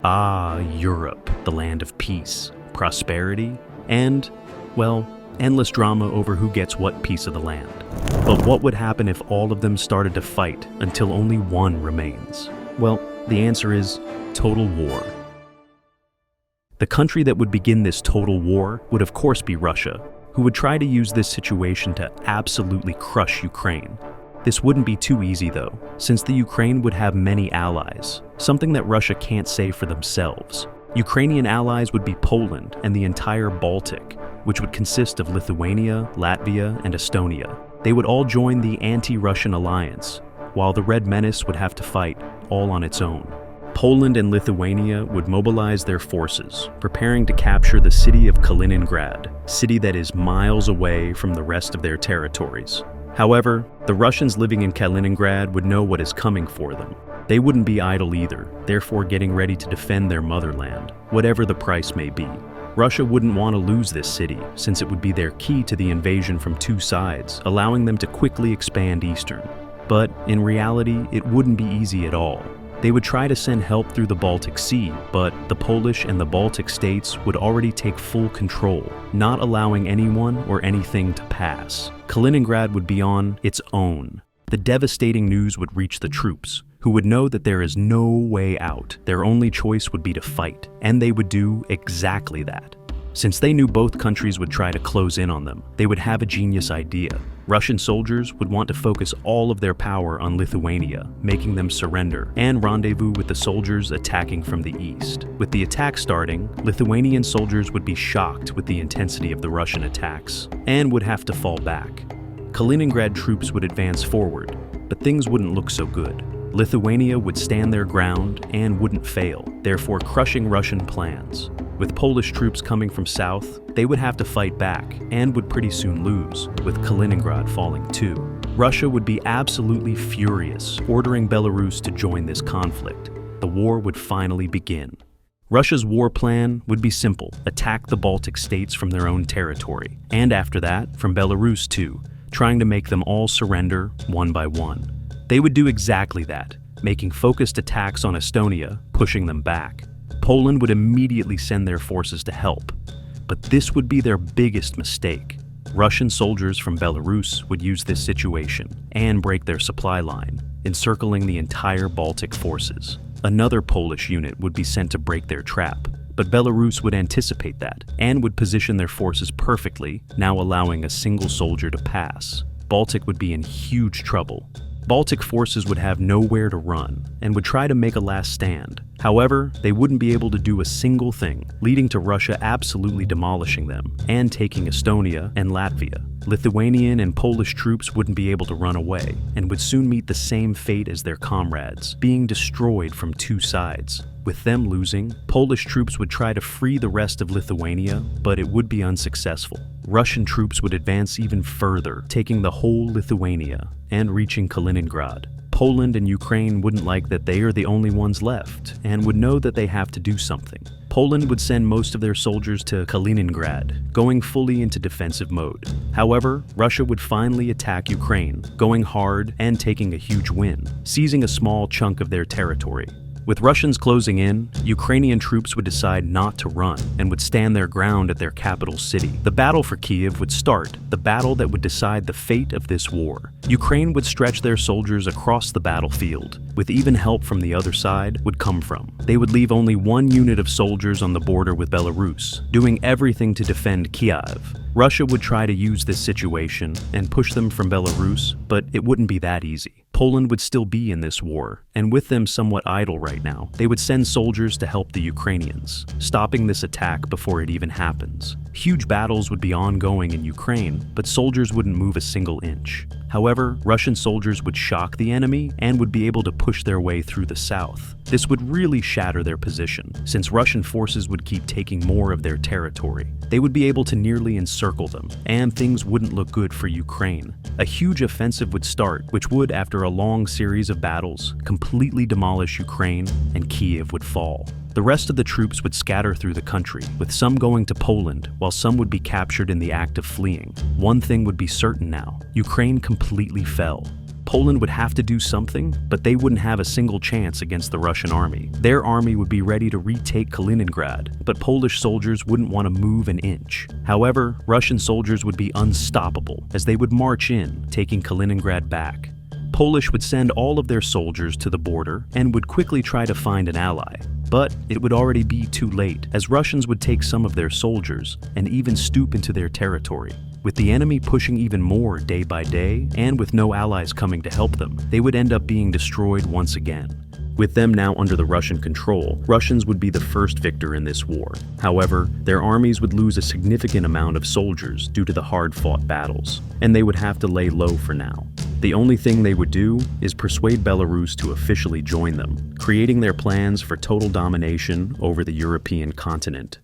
Ah, Europe, the land of peace, prosperity, and, well, endless drama over who gets what piece of the land. But what would happen if all of them started to fight until only one remains? Well, the answer is total war. The country that would begin this total war would of course be Russia, who would try to use this situation to absolutely crush Ukraine. This wouldn't be too easy though, since the Ukraine would have many allies, something that Russia can't say for themselves. Ukrainian allies would be Poland and the entire Baltic, which would consist of Lithuania, Latvia, and Estonia. They would all join the anti-Russian alliance, while the Red Menace would have to fight all on its own. Poland and Lithuania would mobilize their forces, preparing to capture the city of Kaliningrad, city that is miles away from the rest of their territories. However, the Russians living in Kaliningrad would know what is coming for them. They wouldn't be idle either, therefore getting ready to defend their motherland, whatever the price may be. Russia wouldn't want to lose this city, since it would be their key to the invasion from two sides, allowing them to quickly expand eastern. But in reality, it wouldn't be easy at all. They would try to send help through the Baltic Sea, but the Polish and the Baltic states would already take full control, not allowing anyone or anything to pass. Kaliningrad would be on its own. The devastating news would reach the troops, who would know that there is no way out. Their only choice would be to fight, and they would do exactly that. Since they knew both countries would try to close in on them, they would have a genius idea. Russian soldiers would want to focus all of their power on Lithuania, making them surrender, and rendezvous with the soldiers attacking from the east. With the attack starting, Lithuanian soldiers would be shocked with the intensity of the Russian attacks, and would have to fall back. Kaliningrad troops would advance forward, but things wouldn't look so good. Lithuania would stand their ground and wouldn't fail, therefore crushing Russian plans. With Polish troops coming from south, they would have to fight back and would pretty soon lose, with Kaliningrad falling too. Russia would be absolutely furious, ordering Belarus to join this conflict. The war would finally begin. Russia's war plan would be simple: attack the Baltic states from their own territory, and after that, from Belarus too, trying to make them all surrender one by one. They would do exactly that, making focused attacks on Estonia, pushing them back. Poland would immediately send their forces to help. But this would be their biggest mistake. Russian soldiers from Belarus would use this situation and break their supply line, encircling the entire Baltic forces. Another Polish unit would be sent to break their trap, but Belarus would anticipate that and would position their forces perfectly, now allowing a single soldier to pass. Baltic would be in huge trouble. Baltic forces would have nowhere to run and would try to make a last stand. However, they wouldn't be able to do a single thing, leading to Russia absolutely demolishing them and taking Estonia and Latvia. Lithuanian and Polish troops wouldn't be able to run away and would soon meet the same fate as their comrades, being destroyed from two sides. With them losing, Polish troops would try to free the rest of Lithuania, but it would be unsuccessful. Russian troops would advance even further, taking the whole Lithuania and reaching Kaliningrad. Poland and Ukraine wouldn't like that they are the only ones left and would know that they have to do something. Poland would send most of their soldiers to Kaliningrad, going fully into defensive mode. However, Russia would finally attack Ukraine, going hard and taking a huge win, seizing a small chunk of their territory. With Russians closing in, Ukrainian troops would decide not to run and would stand their ground at their capital city. The battle for Kiev would start, the battle that would decide the fate of this war. Ukraine would stretch their soldiers across the battlefield, with even help from the other side would come from. They would leave only one unit of soldiers on the border with Belarus, doing everything to defend Kiev. Russia would try to use this situation and push them from Belarus, but it wouldn't be that easy. Poland would still be in this war, and with them somewhat idle right now, they would send soldiers to help the Ukrainians, stopping this attack before it even happens. Huge battles would be ongoing in Ukraine, but soldiers wouldn't move a single inch. However, Russian soldiers would shock the enemy and would be able to push their way through the south. This would really shatter their position, since Russian forces would keep taking more of their territory. They would be able to nearly encircle them, and things wouldn't look good for Ukraine. A huge offensive would start, which would, after a long series of battles, completely demolish Ukraine, and Kiev would fall. The rest of the troops would scatter through the country, with some going to Poland, while some would be captured in the act of fleeing. One thing would be certain now: Ukraine completely fell. Poland would have to do something, but they wouldn't have a single chance against the Russian army. Their army would be ready to retake Kaliningrad, but Polish soldiers wouldn't want to move an inch. However, Russian soldiers would be unstoppable as they would march in, taking Kaliningrad back. Polish would send all of their soldiers to the border and would quickly try to find an ally. But it would already be too late, as Russians would take some of their soldiers and even stoop into their territory. With the enemy pushing even more day by day, and with no allies coming to help them, they would end up being destroyed once again. With them now under the Russian control, Russians would be the first victor in this war. However, their armies would lose a significant amount of soldiers due to the hard-fought battles, and they would have to lay low for now. The only thing they would do is persuade Belarus to officially join them, creating their plans for total domination over the European continent.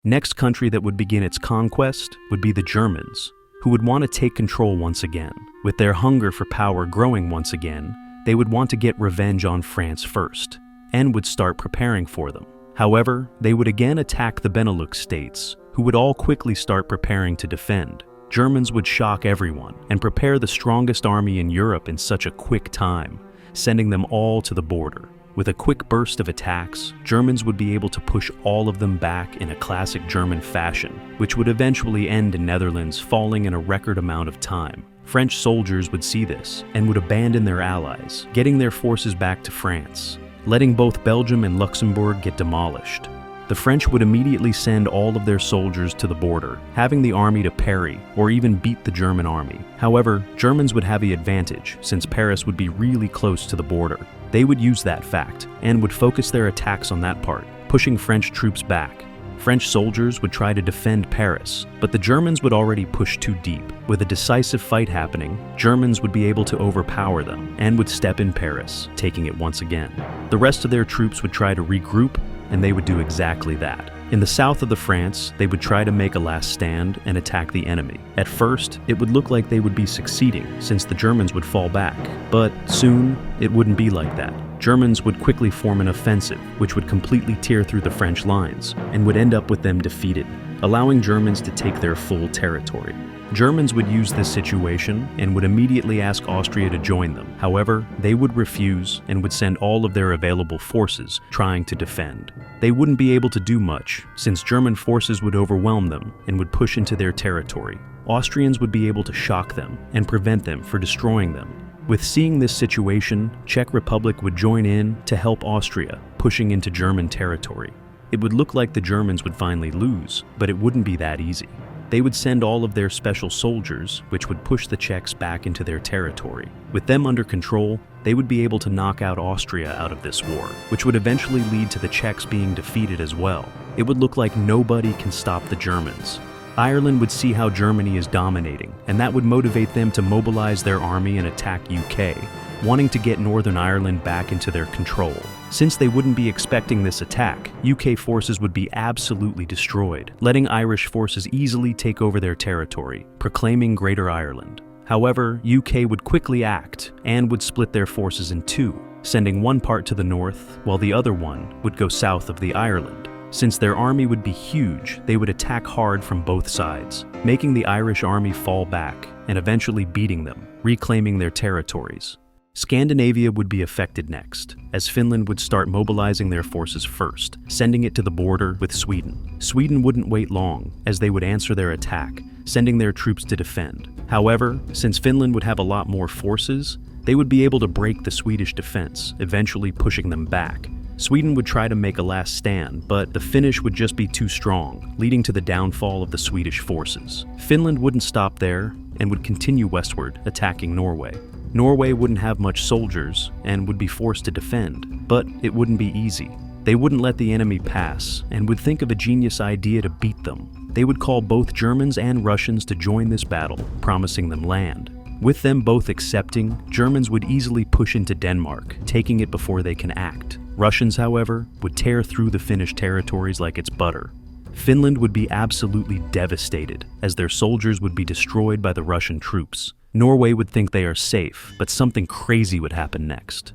Next country that would begin its conquest would be the Germans, who would want to take control once again. With their hunger for power growing once again, they would want to get revenge on France first, and would start preparing for them. However, they would again attack the Benelux states, who would all quickly start preparing to defend. Germans would shock everyone and prepare the strongest army in Europe in such a quick time, sending them all to the border. With a quick burst of attacks, Germans would be able to push all of them back in a classic German fashion, which would eventually end in Netherlands falling in a record amount of time. French soldiers would see this and would abandon their allies, getting their forces back to France, letting both Belgium and Luxembourg get demolished. The French would immediately send all of their soldiers to the border, having the army to parry or even beat the German army. However, Germans would have the advantage since Paris would be really close to the border. They would use that fact and would focus their attacks on that part, pushing French troops back. French soldiers would try to defend Paris, but the Germans would already push too deep. With a decisive fight happening, Germans would be able to overpower them and would step in Paris, taking it once again. The rest of their troops would try to regroup, and they would do exactly that. In the south of the France, they would try to make a last stand and attack the enemy. At first, it would look like they would be succeeding since the Germans would fall back, but soon it wouldn't be like that. Germans would quickly form an offensive, which would completely tear through the French lines and would end up with them defeated, allowing Germans to take their full territory. Germans would use this situation and would immediately ask Austria to join them. However, they would refuse and would send all of their available forces trying to defend. They wouldn't be able to do much since German forces would overwhelm them and would push into their territory. Austrians would be able to shock them and prevent them from destroying them. With seeing this situation, Czech Republic would join in to help Austria, pushing into German territory. It would look like the Germans would finally lose, but it wouldn't be that easy. They would send all of their special soldiers, which would push the Czechs back into their territory. With them under control, they would be able to knock out Austria out of this war, which would eventually lead to the Czechs being defeated as well. It would look like nobody can stop the Germans. Ireland would see how Germany is dominating, and that would motivate them to mobilize their army and attack UK, wanting to get Northern Ireland back into their control. Since they wouldn't be expecting this attack, UK forces would be absolutely destroyed, letting Irish forces easily take over their territory, proclaiming Greater Ireland. However, UK would quickly act and would split their forces in two, sending one part to the north while the other one would go south of the Ireland. Since their army would be huge, they would attack hard from both sides, making the Irish army fall back and eventually beating them, reclaiming their territories. Scandinavia would be affected next, as Finland would start mobilizing their forces first, sending it to the border with Sweden. Sweden wouldn't wait long, as they would answer their attack, sending their troops to defend. However, since Finland would have a lot more forces, they would be able to break the Swedish defense, eventually pushing them back. Sweden would try to make a last stand, but the Finnish would just be too strong, leading to the downfall of the Swedish forces. Finland wouldn't stop there and would continue westward, attacking Norway. Norway wouldn't have much soldiers and would be forced to defend, but it wouldn't be easy. They wouldn't let the enemy pass and would think of a genius idea to beat them. They would call both Germans and Russians to join this battle, promising them land. With them both accepting, Germans would easily push into Denmark, taking it before they can act. Russians, however, would tear through the Finnish territories like it's butter. Finland would be absolutely devastated, as their soldiers would be destroyed by the Russian troops. Norway would think they are safe, but something crazy would happen next.